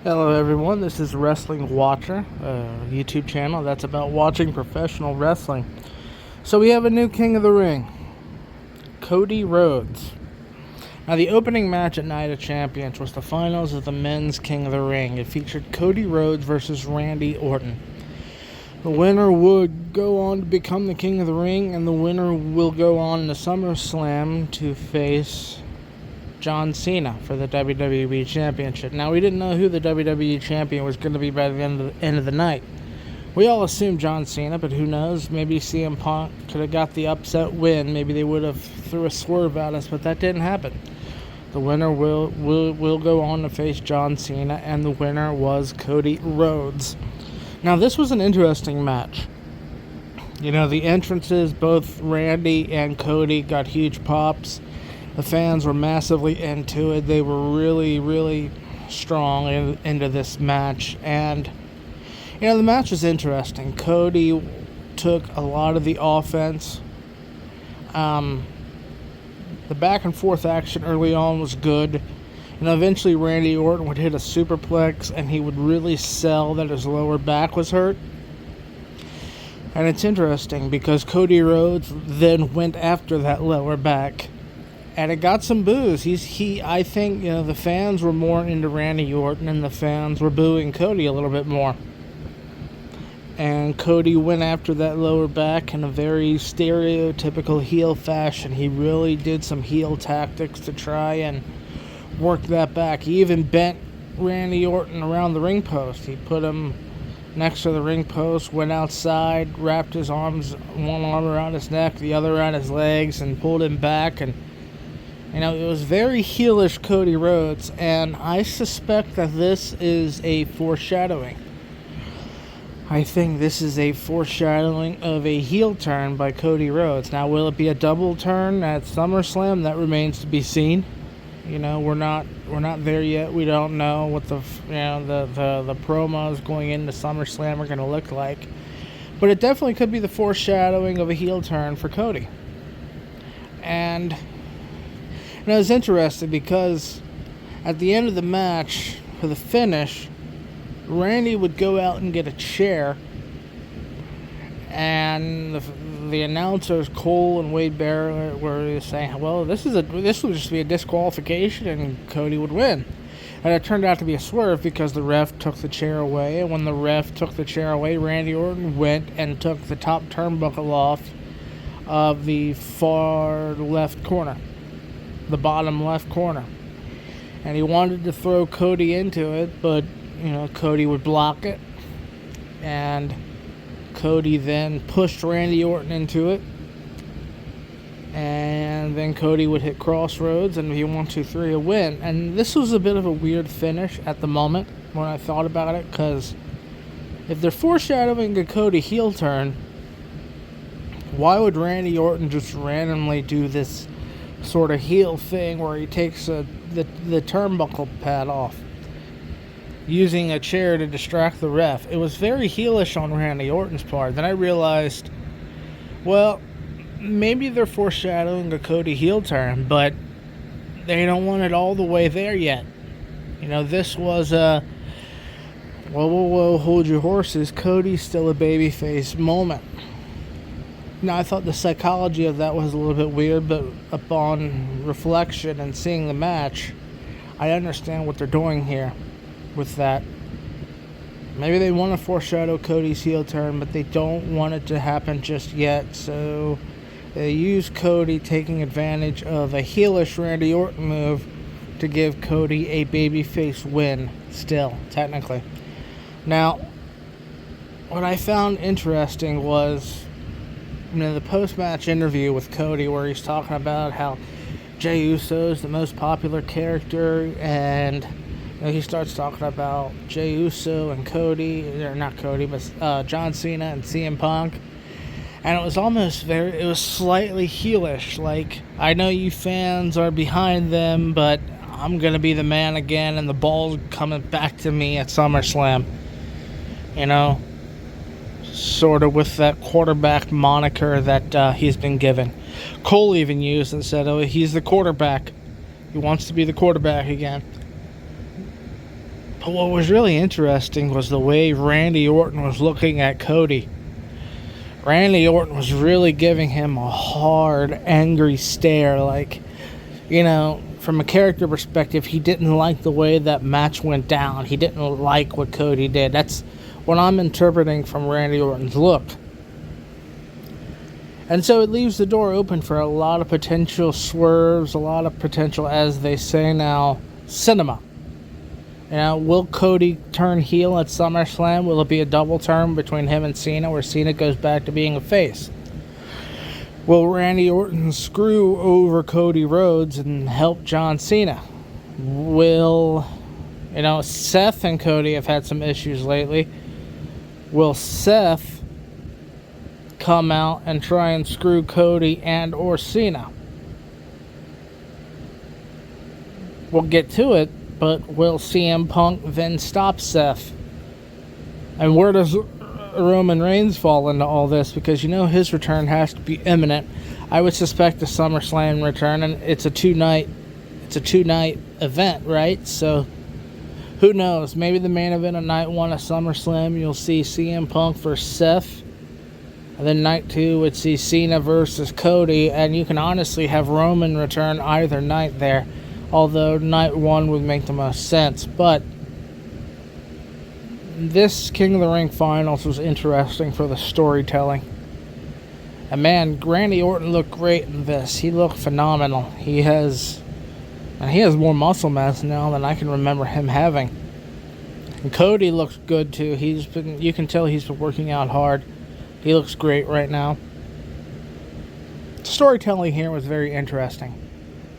Hello, everyone. This is Wrestling Watcher, a YouTube channel that's about watching professional wrestling. So, we have a new King of the Ring, Cody Rhodes. Now, the opening match at Night of Champions was the finals of the men's King of the Ring. It featured Cody Rhodes versus Randy Orton. The winner would go on to become the King of the Ring, and the winner will go on to SummerSlam to face John Cena for the WWE Championship. Now, we didn't know who the WWE Champion was going to be by the end of the night. We all assumed John Cena, but who knows? Maybe CM Punk could have got the upset win. Maybe they would have threw a swerve at us, but that didn't happen. The winner will go on to face John Cena, and the winner was Cody Rhodes. Now, this was an interesting match. You know, the entrances, both Randy and Cody got huge pops. The fans were massively into it. They were really strong into this match. And, you know, the match was interesting. Cody took a lot of the offense. The back and forth action early on was good. And eventually Randy Orton would hit a superplex and he would really sell that his lower back was hurt. And it's interesting because Cody Rhodes then went after that lower back. And it got some boos. I think, you know, the fans were more into Randy Orton and the fans were booing Cody a little bit more. And Cody went after that lower back in a very stereotypical heel fashion. He really did some heel tactics to try and work that back. He even bent Randy Orton around the ring post. He put him next to the ring post, went outside, wrapped his arms, one arm around his neck, the other around his legs, and pulled him back. And you know, it was very heelish Cody Rhodes, and I suspect that this is a foreshadowing. I think this is a foreshadowing of a heel turn by Cody Rhodes. Now, will it be a double turn at SummerSlam? That remains to be seen. You know, we're not there yet. We don't know what the promos going into SummerSlam are going to look like. But it definitely could be the foreshadowing of a heel turn for Cody. And it was interesting because at the end of the match, for the finish, Randy would go out and get a chair, and the announcers, Cole and Wade Barrett, were saying, well, this would just be a disqualification and Cody would win. And it turned out to be a swerve because the ref took the chair away, and when the ref took the chair away, Randy Orton went and took the top turnbuckle off of the far left corner. The bottom left corner, and he wanted to throw Cody into it, but you know, Cody would block it, and Cody then pushed Randy Orton into it, and then Cody would hit Crossroads, and he 1, 2, 3 a win. And this was a bit of a weird finish at the moment when I thought about it, because if they're foreshadowing a Cody heel turn, why would Randy Orton just randomly do this sort of heel thing where he takes the turnbuckle pad off using a chair to distract the ref? It was very heelish on Randy Orton's part. Then I realized, well, maybe they're foreshadowing a Cody heel turn, but they don't want it all the way there yet. You know, this was a whoa, hold your horses, Cody's still a babyface moment. Now, I thought the psychology of that was a little bit weird, but upon reflection and seeing the match, I understand what they're doing here with that. Maybe they want to foreshadow Cody's heel turn, but they don't want it to happen just yet, so they use Cody taking advantage of a heelish Randy Orton move to give Cody a babyface win, still, technically. Now, what I found interesting was, you know, the post-match interview with Cody where he's talking about how Jey Uso is the most popular character, and you know, he starts talking about Jey Uso and Cody, or not Cody, but John Cena and CM Punk, and it was slightly heelish, like, I know you fans are behind them, but I'm gonna be the man again, and the ball's coming back to me at SummerSlam, you know, sort of with that quarterback moniker that he's been given. Cole even used and said, oh, he's the quarterback. He wants to be the quarterback again. But what was really interesting was the way Randy Orton was looking at Cody. Randy Orton was really giving him a hard, angry stare. Like, from a character perspective, he didn't like the way that match went down. He didn't like what Cody did. That's what I'm interpreting from Randy Orton's look. And so it leaves the door open for a lot of potential swerves, a lot of potential, as they say now, cinema. Will Cody turn heel at SummerSlam? Will it be a double turn between him and Cena, where Cena goes back to being a face? Will Randy Orton screw over Cody Rhodes and help John Cena? Will, Seth and Cody have had some issues lately. Will Seth come out and try and screw Cody and or Cena? We'll get to it, but will CM Punk then stop Seth? And where does Roman Reigns fall into all this? Because his return has to be imminent. I would suspect a SummerSlam return, and it's a two-night event, right? So who knows? Maybe the main event of night 1 of SummerSlam, you'll see CM Punk versus Seth. And then night 2 would see Cena versus Cody, and you can honestly have Roman return either night there. Although night 1 would make the most sense. But this King of the Ring finals was interesting for the storytelling. And man, Randy Orton looked great in this. He looked phenomenal. He has more muscle mass now than I can remember him having. And Cody looks good too. You can tell he's been working out hard. He looks great right now. The storytelling here was very interesting.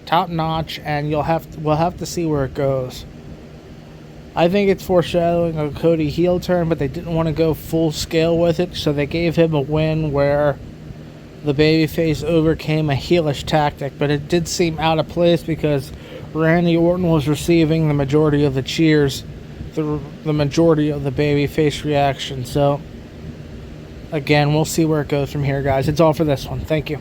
Top notch, and we'll have to see where it goes. I think it's foreshadowing a Cody heel turn, but they didn't want to go full scale with it, so they gave him a win where the babyface overcame a heelish tactic. But it did seem out of place because Randy Orton was receiving the majority of the cheers, the majority of the babyface reaction. So again, we'll see where it goes from here, guys. It's all for this one. Thank you.